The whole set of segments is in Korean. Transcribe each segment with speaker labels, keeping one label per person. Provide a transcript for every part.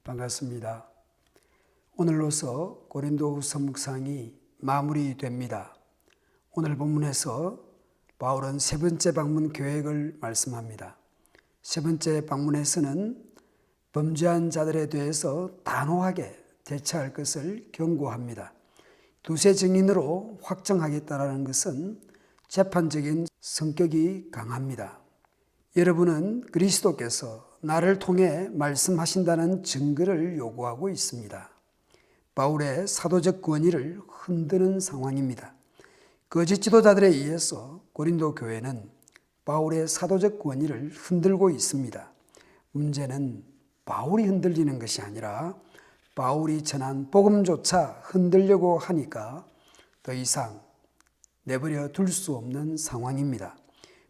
Speaker 1: 반갑습니다. 오늘로서 고린도후서 묵상이 마무리됩니다. 오늘 본문에서 바울은 세 번째 방문 계획을 말씀합니다. 세 번째 방문에서는 범죄한 자들에 대해서 단호하게 대처할 것을 경고합니다. 두세 증인으로 확정하겠다는 것은 재판적인 성격이 강합니다. 여러분은 그리스도께서 나를 통해 말씀하신다는 증거를 요구하고 있습니다. 바울의 사도적 권위를 흔드는 상황입니다. 거짓 지도자들에 의해서 고린도 교회는 바울의 사도적 권위를 흔들고 있습니다. 문제는 바울이 흔들리는 것이 아니라 바울이 전한 복음조차 흔들려고 하니까 더 이상 내버려 둘 수 없는 상황입니다.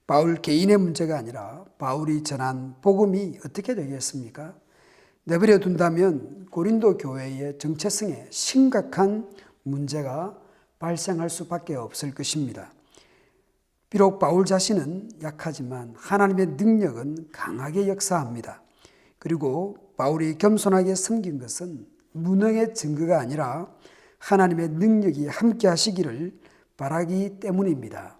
Speaker 1: 바울 개인의 문제가 아니라 바울이 전한 복음이 어떻게 되겠습니까? 내버려 둔다면 고린도 교회의 정체성에 심각한 문제가 발생할 수밖에 없을 것입니다. 비록 바울 자신은 약하지만 하나님의 능력은 강하게 역사합니다. 그리고 바울이 겸손하게 섬긴 것은 무능의 증거가 아니라 하나님의 능력이 함께 하시기를 바라기 때문입니다.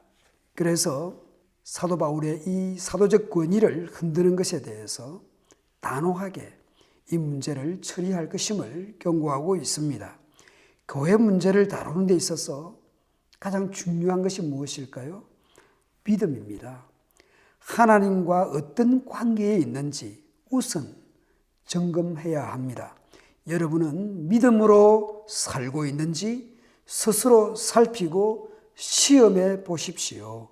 Speaker 1: 그래서 사도 바울의 이 사도적 권위를 흔드는 것에 대해서 단호하게 이 문제를 처리할 것임을 경고하고 있습니다. 교회 문제를 다루는 데 있어서 가장 중요한 것이 무엇일까요? 믿음입니다. 하나님과 어떤 관계에 있는지 우선 점검해야 합니다. 여러분은 믿음으로 살고 있는지 스스로 살피고 시험해 보십시오.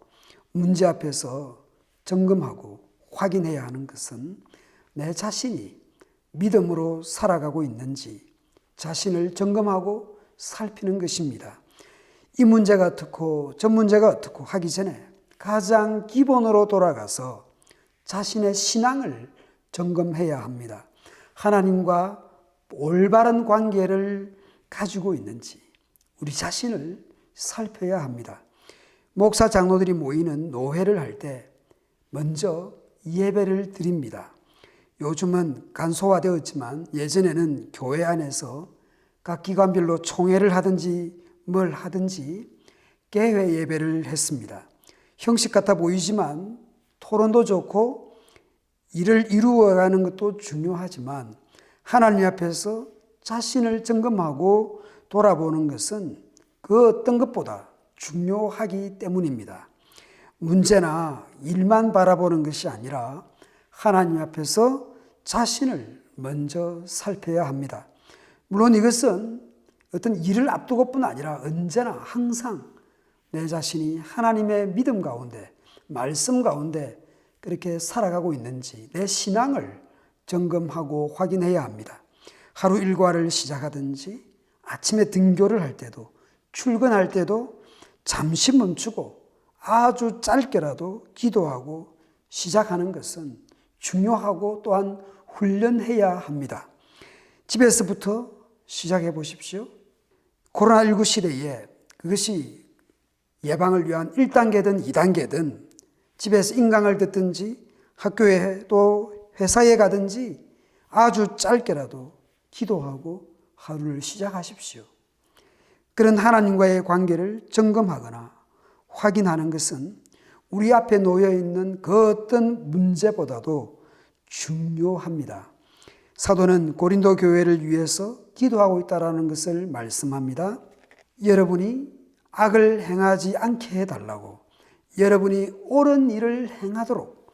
Speaker 1: 문제 앞에서 점검하고 확인해야 하는 것은 내 자신이 믿음으로 살아가고 있는지 자신을 점검하고 살피는 것입니다. 이 문제가 어떻고 저 문제가 어떻고 하기 전에 가장 기본으로 돌아가서 자신의 신앙을 점검해야 합니다. 하나님과 올바른 관계를 가지고 있는지 우리 자신을 살펴야 합니다. 목사 장로들이 모이는 노회를 할 때 먼저 예배를 드립니다. 요즘은 간소화되었지만 예전에는 교회 안에서 각 기관별로 총회를 하든지 뭘 하든지 개회 예배를 했습니다. 형식 같아 보이지만 토론도 좋고 일을 이루어가는 것도 중요하지만 하나님 앞에서 자신을 점검하고 돌아보는 것은 그 어떤 것보다 중요하기 때문입니다. 문제나 일만 바라보는 것이 아니라 하나님 앞에서 자신을 먼저 살펴야 합니다. 물론 이것은 어떤 일을 앞두고뿐 아니라 언제나 항상 내 자신이 하나님의 믿음 가운데 말씀 가운데 그렇게 살아가고 있는지 내 신앙을 점검하고 확인해야 합니다. 하루 일과를 시작하든지 아침에 등교를 할 때도 출근할 때도 잠시 멈추고 아주 짧게라도 기도하고 시작하는 것은 중요하고 또한 훈련해야 합니다. 집에서부터 시작해 보십시오. 코로나19 시대에 그것이 예방을 위한 1단계든 2단계든 집에서 인강을 듣든지 학교에 또 회사에 가든지 아주 짧게라도 기도하고 하루를 시작하십시오. 그런 하나님과의 관계를 점검하거나 확인하는 것은 우리 앞에 놓여 있는 그 어떤 문제보다도 중요합니다. 사도는 고린도 교회를 위해서 기도하고 있다는 것을 말씀합니다. 여러분이 악을 행하지 않게 해달라고, 여러분이 옳은 일을 행하도록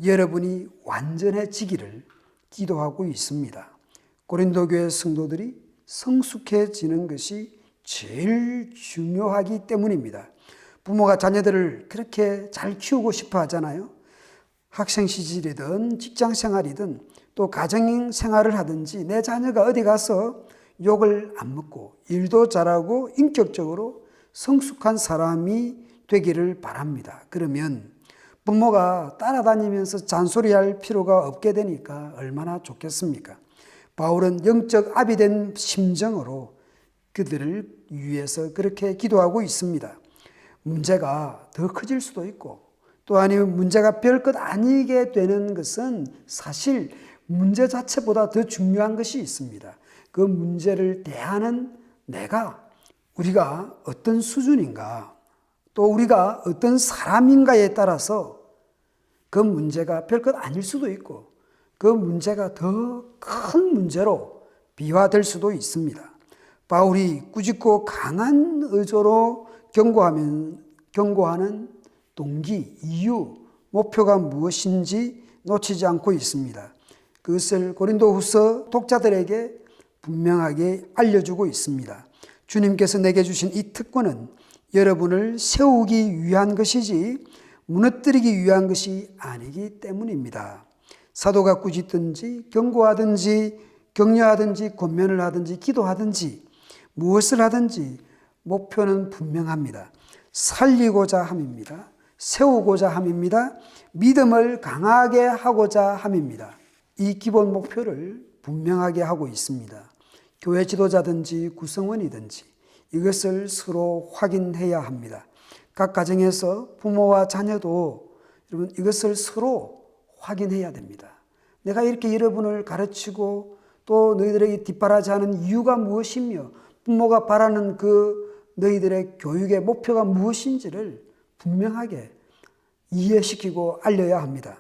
Speaker 1: 여러분이 완전해지기를 기도하고 있습니다. 고린도 교회 성도들이 성숙해지는 것이 제일 중요하기 때문입니다. 부모가 자녀들을 그렇게 잘 키우고 싶어 하잖아요. 학생 시절이든 직장 생활이든 또 가정 생활을 하든지 내 자녀가 어디 가서 욕을 안 먹고 일도 잘하고 인격적으로 성숙한 사람이 되기를 바랍니다. 그러면 부모가 따라다니면서 잔소리할 필요가 없게 되니까 얼마나 좋겠습니까? 바울은 영적 아비된 심정으로 그들을 위해서 그렇게 기도하고 있습니다. 문제가 더 커질 수도 있고 또 아니면 문제가 별것 아니게 되는 것은 사실 문제 자체보다 더 중요한 것이 있습니다. 그 문제를 대하는 우리가 어떤 수준인가, 또 우리가 어떤 사람인가에 따라서 그 문제가 별것 아닐 수도 있고 그 문제가 더 큰 문제로 비화될 수도 있습니다. 바울이 꾸짖고 강한 의조로 경고하는 동기, 이유, 목표가 무엇인지 놓치지 않고 있습니다. 그것을 고린도후서 독자들에게 분명하게 알려주고 있습니다. 주님께서 내게 주신 이 특권은 여러분을 세우기 위한 것이지 무너뜨리기 위한 것이 아니기 때문입니다. 사도가 꾸짖든지 경고하든지 격려하든지 권면을 하든지 기도하든지 무엇을 하든지 목표는 분명합니다. 살리고자 함입니다. 세우고자 함입니다. 믿음을 강하게 하고자 함입니다. 이 기본 목표를 분명하게 하고 있습니다. 교회 지도자든지 구성원이든지 이것을 서로 확인해야 합니다. 각 가정에서 부모와 자녀도 여러분 이것을 서로 확인해야 됩니다. 내가 이렇게 여러분을 가르치고 또 너희들에게 뒷바라지하는 이유가 무엇이며 부모가 바라는 그 너희들의 교육의 목표가 무엇인지를 분명하게 이해시키고 알려야 합니다.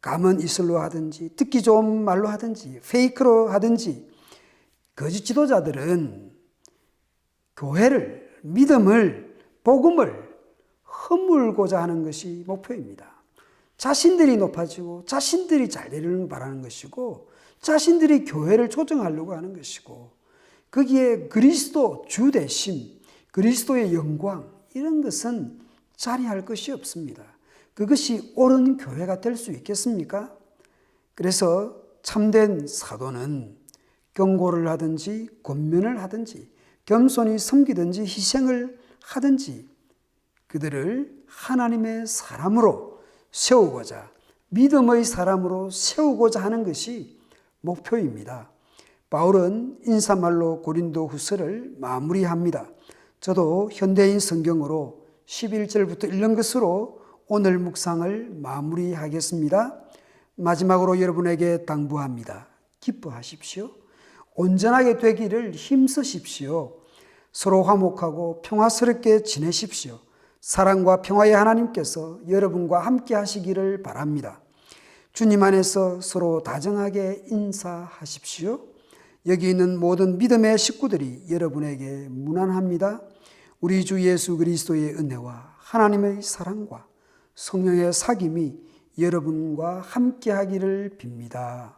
Speaker 1: 감은 이슬로 하든지 듣기 좋은 말로 하든지 페이크로 하든지 거짓 지도자들은 교회를, 믿음을, 복음을 허물고자 하는 것이 목표입니다. 자신들이 높아지고 자신들이 잘 되리를 바라는 것이고 자신들이 교회를 조정하려고 하는 것이고 거기에 그리스도 주 대심, 그리스도의 영광 이런 것은 자리할 것이 없습니다. 그것이 옳은 교회가 될 수 있겠습니까? 그래서 참된 사도는 경고를 하든지 권면을 하든지 겸손히 섬기든지 희생을 하든지 그들을 하나님의 사람으로 세우고자 믿음의 사람으로 세우고자 하는 것이 목표입니다. 바울은 인사말로 고린도후서를 마무리합니다. 저도 현대인 성경으로 11절부터 읽는 것으로 오늘 묵상을 마무리하겠습니다. 마지막으로 여러분에게 당부합니다. 기뻐하십시오. 온전하게 되기를 힘쓰십시오. 서로 화목하고 평화스럽게 지내십시오. 사랑과 평화의 하나님께서 여러분과 함께 하시기를 바랍니다. 주님 안에서 서로 다정하게 인사하십시오. 여기 있는 모든 믿음의 식구들이 여러분에게 문안합니다. 우리 주 예수 그리스도의 은혜와 하나님의 사랑과 성령의 사귐이 여러분과 함께 하기를 빕니다.